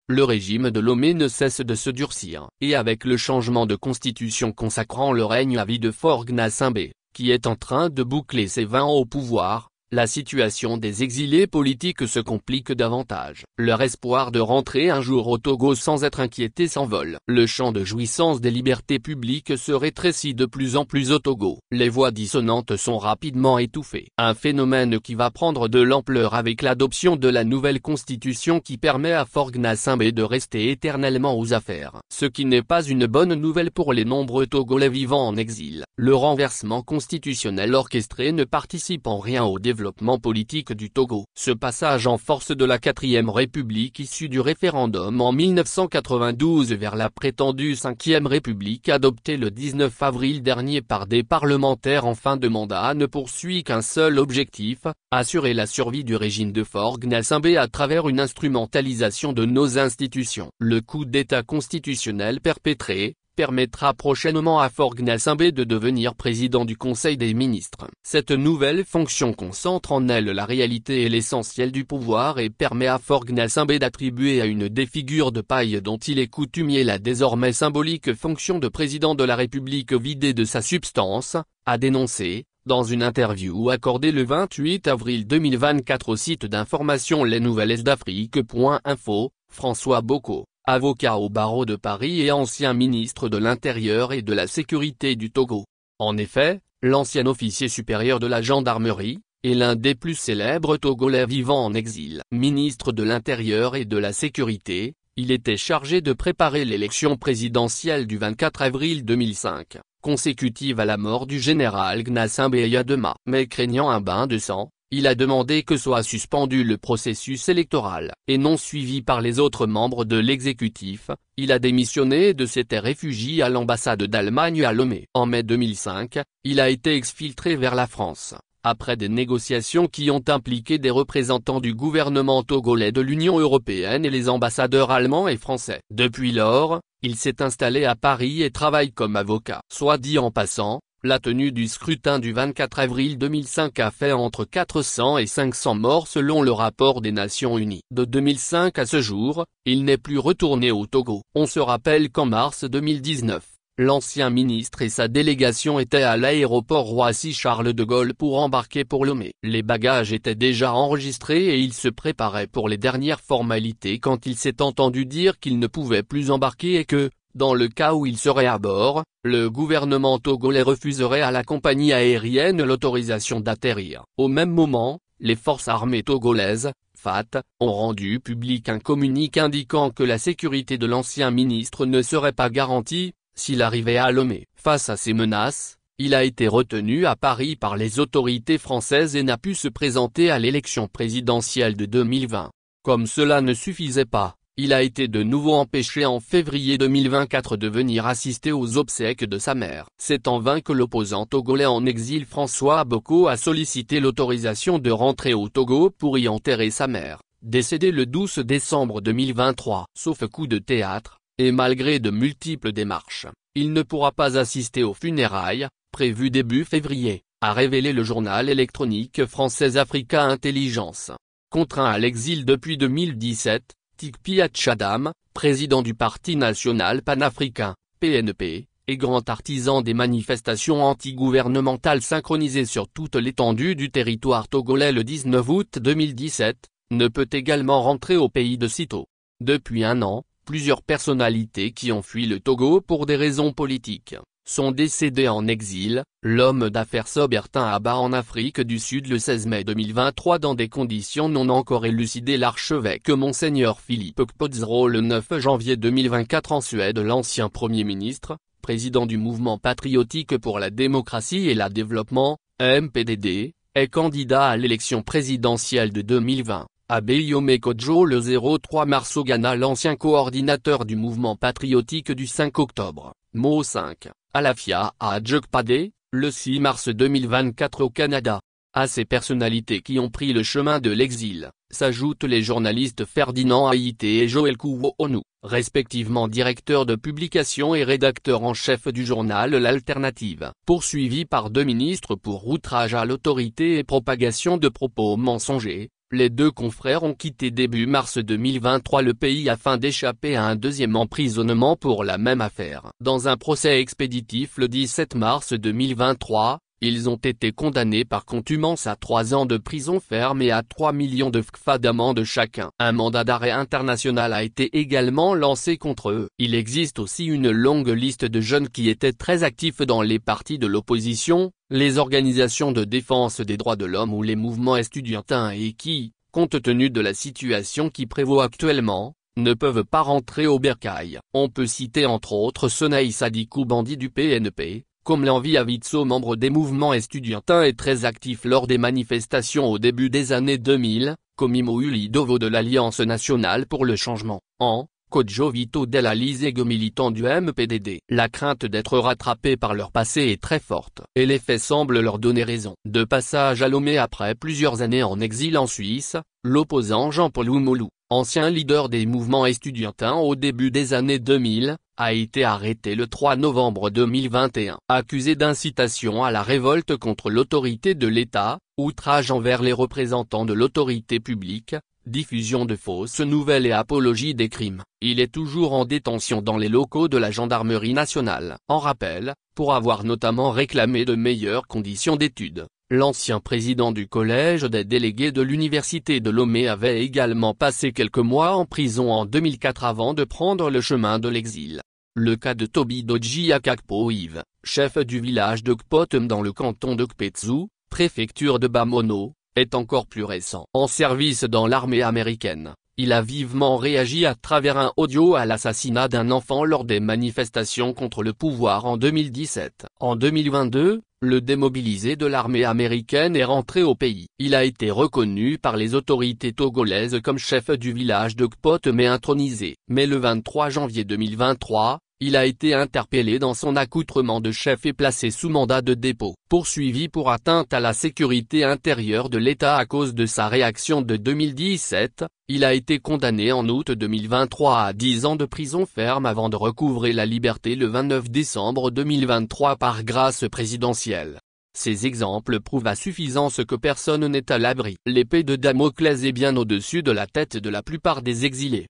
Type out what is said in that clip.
le régime de Lomé ne cesse de se durcir. Et avec le changement de constitution consacrant le règne à vie de Faure Gnassingbé, qui est en train de boucler ses 20 ans au pouvoir, la situation des exilés politiques se complique davantage. Leur espoir de rentrer un jour au Togo sans être inquiété s'envole. Le champ de jouissance des libertés publiques se rétrécit de plus en plus au Togo. Les voix dissonantes sont rapidement étouffées. Un phénomène qui va prendre de l'ampleur avec l'adoption de la nouvelle constitution qui permet à Faure Gnassingbé de rester éternellement aux affaires. Ce qui n'est pas une bonne nouvelle pour les nombreux Togolais vivant en exil. Le renversement constitutionnel orchestré ne participe en rien au développement politique du Togo. Ce passage en force de la 4e République issue du référendum en 1992 vers la prétendue 5e République adoptée le 19 avril dernier par des parlementaires en fin de mandat ne poursuit qu'un seul objectif, assurer la survie du régime de Faure Gnassingbé à travers une instrumentalisation de nos institutions. Le coup d'État constitutionnel perpétré permettra prochainement à Faure Gnassingbé de devenir président du Conseil des ministres. Cette nouvelle fonction concentre en elle la réalité et l'essentiel du pouvoir et permet à Faure Gnassingbé d'attribuer à une des figures de paille dont il est coutumier la désormais symbolique fonction de président de la République vidée de sa substance, a dénoncé, dans une interview accordée le 28 avril 2024 au site d'information lesnouvellesdafrique.info, François Boko, avocat au barreau de Paris et ancien ministre de l'Intérieur et de la Sécurité du Togo. En effet, l'ancien officier supérieur de la gendarmerie, est l'un des plus célèbres Togolais vivant en exil. Ministre de l'Intérieur et de la Sécurité, il était chargé de préparer l'élection présidentielle du 24 avril 2005, consécutive à la mort du général Gnassingbé Eyadema. Mais craignant un bain de sang, il a demandé que soit suspendu le processus électoral. Et non suivi par les autres membres de l'exécutif, il a démissionné et s'était réfugié à l'ambassade d'Allemagne à Lomé. En mai 2005, il a été exfiltré vers la France, après des négociations qui ont impliqué des représentants du gouvernement togolais de l'Union européenne et les ambassadeurs allemands et français. Depuis lors, il s'est installé à Paris et travaille comme avocat. Soit dit en passant, la tenue du scrutin du 24 avril 2005 a fait entre 400 et 500 morts selon le rapport des Nations Unies. De 2005 à ce jour, il n'est plus retourné au Togo. On se rappelle qu'en mars 2019, l'ancien ministre et sa délégation étaient à l'aéroport Roissy-Charles de Gaulle pour embarquer pour Lomé. Les bagages étaient déjà enregistrés et il se préparait pour les dernières formalités quand il s'est entendu dire qu'il ne pouvait plus embarquer et que, dans le cas où il serait à bord, le gouvernement togolais refuserait à la compagnie aérienne l'autorisation d'atterrir. Au même moment, les forces armées togolaises, FAT, ont rendu public un communiqué indiquant que la sécurité de l'ancien ministre ne serait pas garantie, s'il arrivait à Lomé. Face à ces menaces, il a été retenu à Paris par les autorités françaises et n'a pu se présenter à l'élection présidentielle de 2020. Comme cela ne suffisait pas, il a été de nouveau empêché en février 2024 de venir assister aux obsèques de sa mère. C'est en vain que l'opposant togolais en exil François Boko a sollicité l'autorisation de rentrer au Togo pour y enterrer sa mère, décédée le 12 décembre 2023. Sauf coup de théâtre, et malgré de multiples démarches, il ne pourra pas assister aux funérailles, prévues début février, a révélé le journal électronique français Africa Intelligence. Contraint à l'exil depuis 2017, Tikpi Hatchadam, président du Parti national panafricain, PNP, et grand artisan des manifestations anti-gouvernementales synchronisées sur toute l'étendue du territoire togolais le 19 août 2017, ne peut également rentrer au pays de sitôt. Depuis un an, plusieurs personnalités qui ont fui le Togo pour des raisons politiques sont décédés en exil. L'homme d'affaires Sobertin Abba en Afrique du Sud le 16 mai 2023 dans des conditions non encore élucidées. L'archevêque Monseigneur Philippe Kpotsro le 9 janvier 2024 en Suède. L'ancien Premier ministre, président du mouvement patriotique pour la démocratie et le développement, MPDD, est candidat à l'élection présidentielle de 2020. Abeyome Kodjo le 03 mars au Ghana. L'ancien coordinateur du mouvement patriotique du 5 octobre, Mo 5. Alafia Adjokpade, le 6 mars 2024 au Canada. À ces personnalités qui ont pris le chemin de l'exil, s'ajoutent les journalistes Ferdinand Haïté et Joël Kouwouonu, respectivement directeurs de publication et rédacteurs en chef du journal L'Alternative, poursuivis par 2 ministres pour outrage à l'autorité et propagation de propos mensongers, Les deux confrères ont quitté début mars 2023 le pays afin d'échapper à un deuxième emprisonnement pour la même affaire. Dans un procès expéditif le 17 mars 2023, ils ont été condamnés par contumace à 3 ans de prison ferme et à 3 millions de CFA d'amende chacun. Un mandat d'arrêt international a été également lancé contre eux. Il existe aussi une longue liste de jeunes qui étaient très actifs dans les partis de l'opposition, les organisations de défense des droits de l'homme ou les mouvements estudiantins et qui, compte tenu de la situation qui prévaut actuellement, ne peuvent pas rentrer au bercail. On peut citer entre autres Sonaï Sadikou, bandit du PNP, comme Lanvi Avitso, membre des mouvements estudiantins et très actif lors des manifestations au début des années 2000, comme Imouli Dovo de l'Alliance nationale pour le changement, Kodjo Vito Della Lisego, militant du MPDD. La crainte d'être rattrapés par leur passé est très forte, et les faits semblent leur donner raison. De passage à Lomé après plusieurs années en exil en Suisse, l'opposant Jean-Paul Oumoulou, ancien leader des mouvements estudiantins au début des années 2000, a été arrêté le 3 novembre 2021. Accusé d'incitation à la révolte contre l'autorité de l'État, outrage envers les représentants de l'autorité publique, diffusion de fausses nouvelles et apologie des crimes. Il est toujours en détention dans les locaux de la gendarmerie nationale. En rappel, pour avoir notamment réclamé de meilleures conditions d'études, l'ancien président du collège des délégués de l'université de Lomé avait également passé quelques mois en prison en 2004 avant de prendre le chemin de l'exil. Le cas de Toby Dodji Akakpo Yves, chef du village de Kpotem dans le canton de Kpetsu, préfecture de Bamono, est encore plus récent. En service dans l'armée américaine, il a vivement réagi à travers un audio à l'assassinat d'un enfant lors des manifestations contre le pouvoir en 2017. En 2022, le démobilisé de l'armée américaine est rentré au pays. Il a été reconnu par les autorités togolaises comme chef du village de Kpotem et intronisé. Mais le 23 janvier 2023, il a été interpellé dans son accoutrement de chef et placé sous mandat de dépôt. Poursuivi pour atteinte à la sécurité intérieure de l'État à cause de sa réaction de 2017, il a été condamné en août 2023 à 10 ans de prison ferme avant de recouvrer la liberté le 29 décembre 2023 par grâce présidentielle. Ces exemples prouvent à suffisance que personne n'est à l'abri. L'épée de Damoclès est bien au-dessus de la tête de la plupart des exilés.